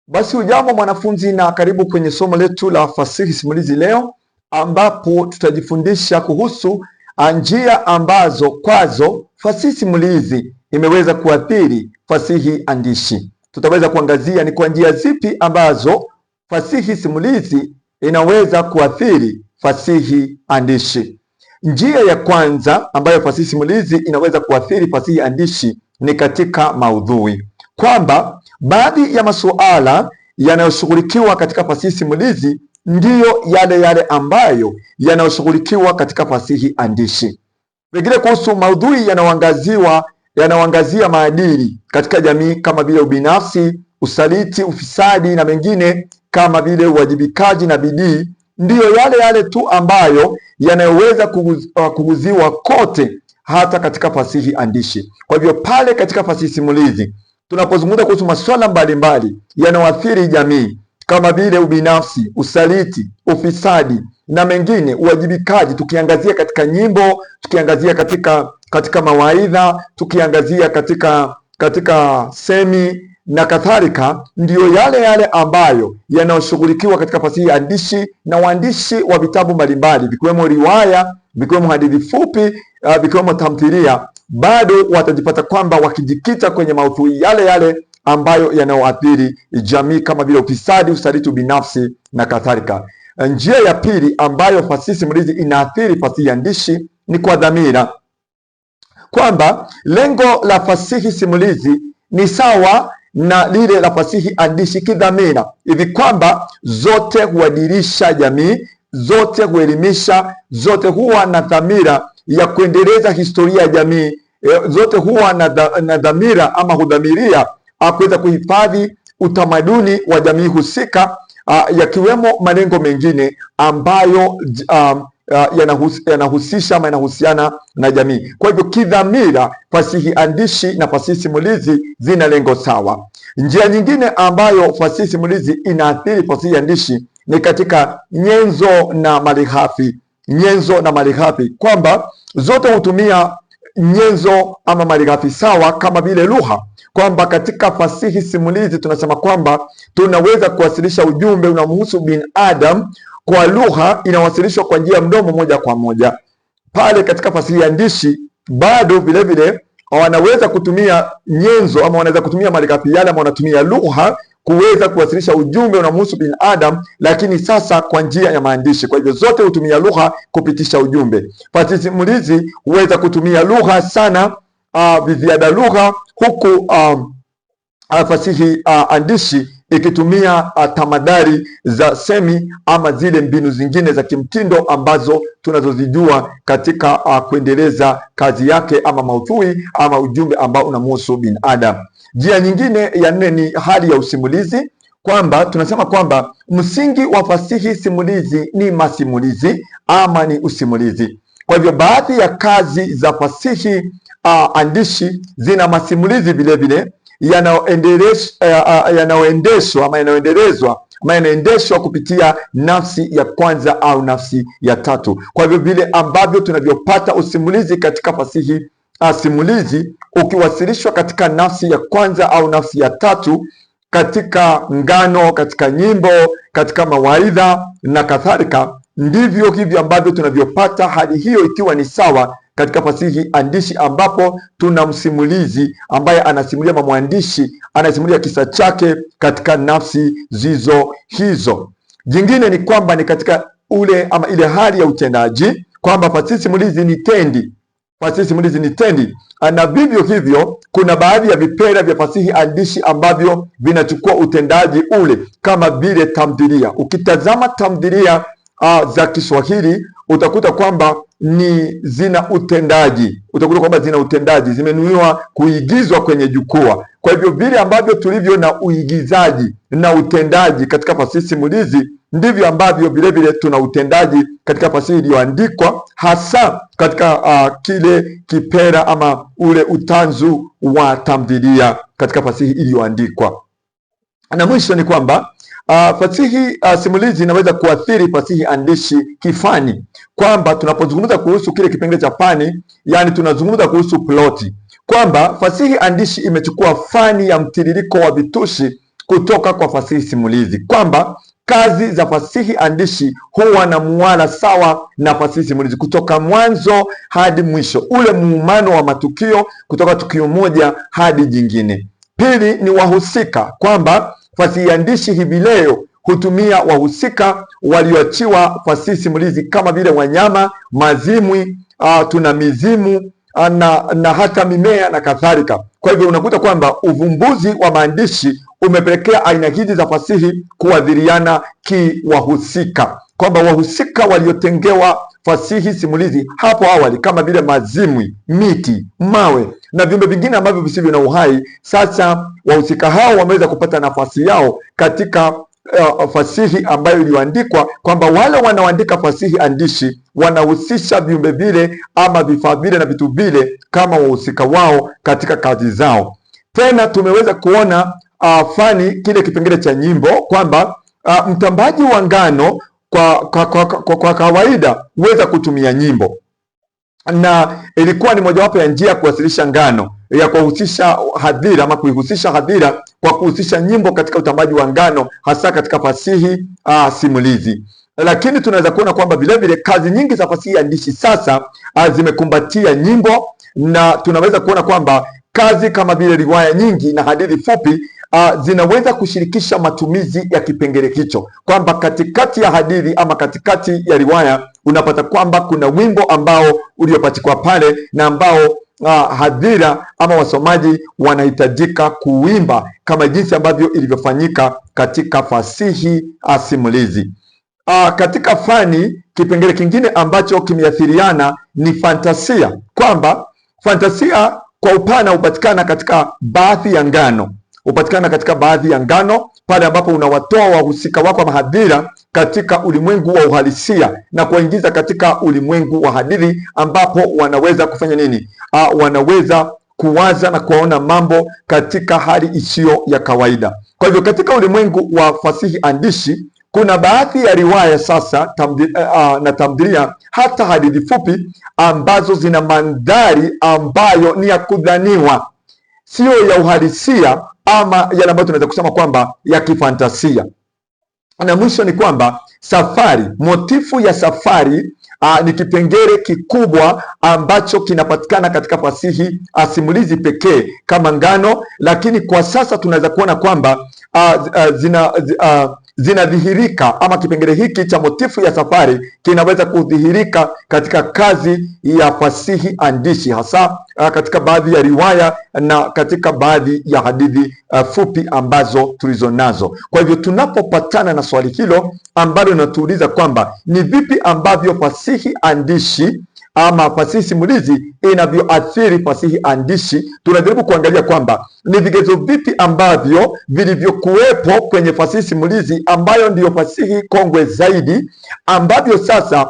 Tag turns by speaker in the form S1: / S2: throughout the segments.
S1: Basi ujambo mwanafunzi, na karibu kwenye somo letu la fasihi simulizi leo, ambapo tutajifundisha kuhusu njia ambazo kwazo fasihi simulizi imeweza kuathiri fasihi andishi. Tutaweza kuangazia ni kwa njia zipi ambazo fasihi simulizi inaweza kuathiri fasihi andishi. Njia ya kwanza ambayo fasihi simulizi inaweza kuathiri fasihi andishi ni katika maudhui, kwamba baadhi ya masuala yanayoshughulikiwa katika fasihi simulizi ndiyo yale ambayo yanayoshughulikiwa katika fasihi andishi. Pengine kuhusu maudhui yanayoangazia maadili katika jamii kama vile ubinafsi, usaliti, ufisadi na mengine kama vile uwajibikaji na bidii, ndiyo yale tu ambayo yanayoweza kuguziwa kote hata katika fasihi andishi. Kwa hivyo pale katika fasihi simulizi tunapozungumza kuhusu masuala mbalimbali yanayoathiri jamii kama vile ubinafsi, usaliti, ufisadi na mengine, uwajibikaji, tukiangazia katika nyimbo, tukiangazia katika mawaidha, tukiangazia katika semi na kadhalika, ndiyo yale ambayo yanayoshughulikiwa katika fasihi andishi na waandishi wa vitabu mbalimbali, vikiwemo riwaya, vikiwemo hadithi fupi, vikiwemo tamthilia. Bado watajipata kwamba wakijikita kwenye maudhui yale ambayo yanayoathiri jamii kama vile ufisadi, usaliti, ubinafsi na kadhalika. Njia ya pili ambayo fasihi simulizi inaathiri fasihi andishi ni kwa dhamira, kwamba lengo la fasihi simulizi ni sawa na lile la fasihi andishi kidhamira, hivi kwamba zote huadilisha jamii, zote huelimisha, zote huwa na dhamira ya kuendeleza historia ya jamii, zote huwa na dhamira ama hudhamiria kuweza kuhifadhi utamaduni wa jamii husika, yakiwemo malengo mengine ambayo yanahusisha ama yanahusiana na jamii. Kwa hivyo kidhamira, fasihi andishi na fasihi simulizi zina lengo sawa. Njia nyingine ambayo fasihi simulizi inaathiri fasihi andishi ni katika nyenzo na malighafi. Nyenzo na malighafi, kwamba zote hutumia nyenzo ama malighafi sawa, kama vile lugha, kwamba katika fasihi simulizi tunasema kwamba tunaweza kuwasilisha ujumbe unamhusu binadamu kwa lugha inawasilishwa kwa njia ya mdomo moja kwa moja. Pale katika fasihi andishi bado vilevile wanaweza kutumia nyenzo ama wanaweza kutumia malighafi yale ama wanatumia lugha kuweza kuwasilisha ujumbe unamhusu binadamu, lakini sasa kwa njia ya maandishi. Kwa hivyo zote hutumia lugha kupitisha ujumbe. Fasihi simulizi huweza kutumia lugha sana, viziada lugha, huku fasihi andishi ikitumia tamadari za semi ama zile mbinu zingine za kimtindo ambazo tunazozijua katika kuendeleza kazi yake ama maudhui ama ujumbe ambao unamhusu binadamu. Njia nyingine ya nne ni hali ya usimulizi, kwamba tunasema kwamba msingi wa fasihi simulizi ni masimulizi ama ni usimulizi. Kwa hivyo baadhi ya kazi za fasihi andishi zina masimulizi vilevile yanayoendeshwa kupitia nafsi ya kwanza au nafsi ya tatu. Kwa hivyo vile ambavyo tunavyopata usimulizi katika fasihi simulizi ukiwasilishwa katika nafsi ya kwanza au nafsi ya tatu, katika ngano, katika nyimbo, katika mawaidha na kadhalika, ndivyo hivyo ambavyo tunavyopata hali hiyo ikiwa ni sawa katika fasihi andishi, ambapo tuna msimulizi ambaye anasimulia, mwandishi anasimulia kisa chake katika nafsi zizo hizo. Jingine ni kwamba ni katika ile hali ya utendaji, kwamba fasihi simulizi ni tendi. Fasihi simulizi ni tendi, na vivyo hivyo kuna baadhi ya vipera vya fasihi andishi ambavyo vinachukua utendaji ule, kama vile tamthilia. Ukitazama tamthilia za Kiswahili utakuta kwamba zina utendaji, zimenuiwa kuigizwa kwenye jukwaa. Kwa hivyo vile ambavyo tulivyo na uigizaji na utendaji katika fasihi simulizi, ndivyo ambavyo vilevile tuna utendaji katika fasihi iliyoandikwa, hasa katika kile kipera ama ule utanzu wa tamthilia katika fasihi iliyoandikwa. Na mwisho ni kwamba fasihi simulizi inaweza kuathiri fasihi andishi kifani, kwamba tunapozungumza kuhusu kile kipengele cha fani, yani tunazungumza kuhusu ploti, kwamba fasihi andishi imechukua fani ya mtiririko wa vitushi kutoka kwa fasihi simulizi, kwamba kazi za fasihi andishi huwa na muwala sawa na fasihi simulizi kutoka mwanzo hadi mwisho, ule muumano wa matukio kutoka tukio moja hadi jingine. Pili ni wahusika, kwamba fasihi andishi hivi leo hutumia wahusika walioachiwa fasihi simulizi kama vile wanyama, mazimwi, tuna mizimu na hata mimea na kadhalika. Kwa hivyo unakuta kwamba uvumbuzi wa maandishi umepelekea aina hizi za fasihi kuadhiriana kiwahusika, kwamba wahusika waliotengewa fasihi simulizi hapo awali kama vile mazimwi, miti, mawe na viumbe vingine ambavyo visivyo na uhai, sasa wahusika hao wameweza kupata nafasi yao katika fasihi ambayo iliyoandikwa, kwamba wale wanaoandika fasihi andishi wanahusisha viumbe vile ama vifaa vile na vitu vile kama wahusika wao katika kazi zao. Tena tumeweza kuona fani kile kipengele cha nyimbo, kwamba mtambaji wa ngano kwa kawaida huweza kutumia nyimbo, na ilikuwa ni mojawapo ya njia ya kuwasilisha ngano, ya kuhusisha hadhira ama kuihusisha hadhira kwa kuhusisha nyimbo katika utambaji wa ngano, hasa katika fasihi simulizi. Lakini tunaweza kuona kwamba vilevile kazi nyingi za fasihi andishi sasa zimekumbatia nyimbo, na tunaweza kuona kwamba kazi kama vile riwaya nyingi na hadithi fupi zinaweza kushirikisha matumizi ya kipengele hicho, kwamba katikati ya hadithi ama katikati ya riwaya unapata kwamba kuna wimbo ambao uliopatikwa pale na ambao hadhira ama wasomaji wanahitajika kuimba kama jinsi ambavyo ilivyofanyika katika fasihi simulizi. Katika fani, kipengele kingine ambacho kimeathiriana ni fantasia, kwamba fantasia kwa upana hupatikana katika baadhi ya ngano, pale ambapo unawatoa wahusika wako wa hadhira katika ulimwengu wa uhalisia na kuwaingiza katika ulimwengu wa hadithi, ambapo wanaweza kufanya nini? Wanaweza kuwaza na kuona mambo katika hali isiyo ya kawaida. Kwa hivyo katika ulimwengu wa fasihi andishi kuna baadhi ya riwaya sasa na tamthilia, hata hadithi fupi ambazo zina mandhari ambayo ni ya kudhaniwa, siyo ya uhalisia ama yale ambayo tunaweza kusema kwamba ya kifantasia. Na mwisho ni kwamba safari, motifu ya safari ni kipengele kikubwa ambacho kinapatikana katika fasihi simulizi pekee kama ngano, lakini kwa sasa tunaweza kuona kwamba zinadhihirika ama kipengele hiki cha motifu ya safari kinaweza kudhihirika katika kazi ya fasihi andishi, hasa katika baadhi ya riwaya na katika baadhi ya hadithi fupi ambazo tulizo nazo. Kwa hivyo tunapopatana na swali hilo ambalo linatuuliza kwamba ni vipi ambavyo fasihi andishi ama fasihi simulizi inavyoathiri fasihi andishi, tunajaribu kuangalia kwamba ni vigezo vipi ambavyo vilivyokuwepo kwenye fasihi simulizi ambayo ndiyo fasihi kongwe zaidi, ambavyo sasa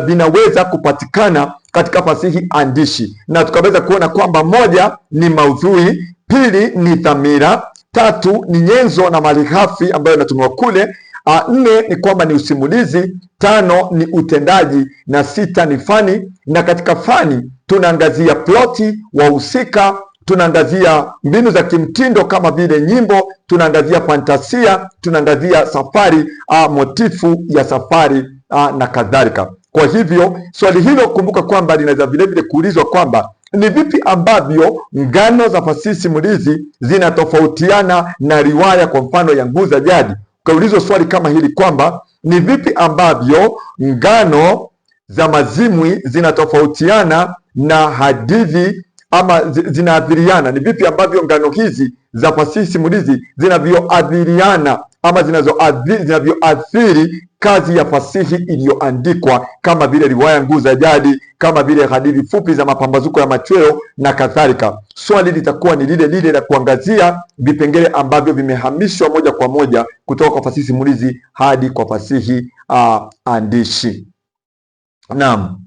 S1: vinaweza kupatikana katika fasihi andishi, na tukaweza kuona kwamba moja ni maudhui, pili ni dhamira, tatu ni nyenzo na malighafi ambayo inatumiwa kule, nne ni kwamba ni usimulizi, tano ni utendaji, na sita ni fani. Na katika fani tunaangazia ploti, wahusika, tunaangazia mbinu za kimtindo kama vile nyimbo, tunaangazia fantasia, tunaangazia safari, motifu ya safari na kadhalika. Kwa hivyo swali hilo kumbuka kwamba linaweza vilevile kuulizwa kwamba ni vipi ambavyo ngano za fasihi simulizi zinatofautiana na riwaya, kwa mfano ya Nguu za Jadi. Kaulizwa swali kama hili kwamba ni vipi ambavyo ngano za mazimwi zinatofautiana na hadithi ama zinaathiriana, ni vipi ambavyo ngano hizi za fasihi simulizi zinavyoathiriana ama zinavyoathiri kazi ya fasihi iliyoandikwa kama vile riwaya Nguu za Jadi, kama vile hadithi fupi za Mapambazuko ya Machweo na kadhalika. Swali litakuwa ni lile lile la kuangazia vipengele ambavyo vimehamishwa moja kwa moja kutoka kwa fasihi simulizi hadi kwa fasihi andishi. Naam.